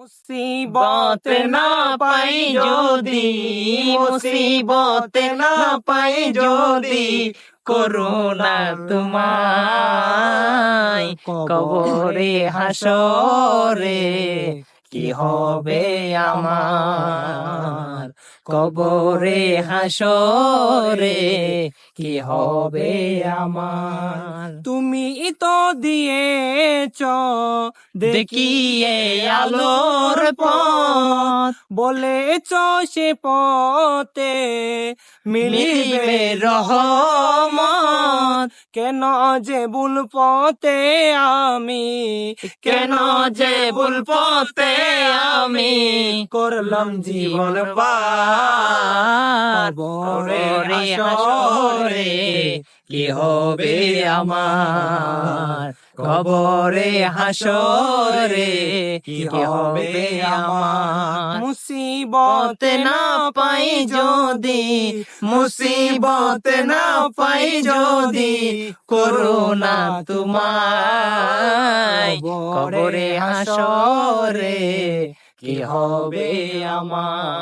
মুসিবত না পাই যদি, মুসিবত না পাই যদি, করুণা তোমায় কবরে হাসরে কি হবে আমার, কবরে হাসরে কি হবে আমার। তুমি তো দিয়েছ দেখিয়ে আলোর পথ, বলেছ সে পথে মিলিবে রহমত। কেন যে ভুল পথে আমি, কেন যে ভুল পথে আমি করলাম জীবন পার, কবরে হাসরে কি হবে আমার, কবরে হাসরে কি হবে আমার। মুসিবত না পাই যদি, মুসিবত না পাই যদি, করুণা তোমায় কবরে হাসরে কি হবে আমার।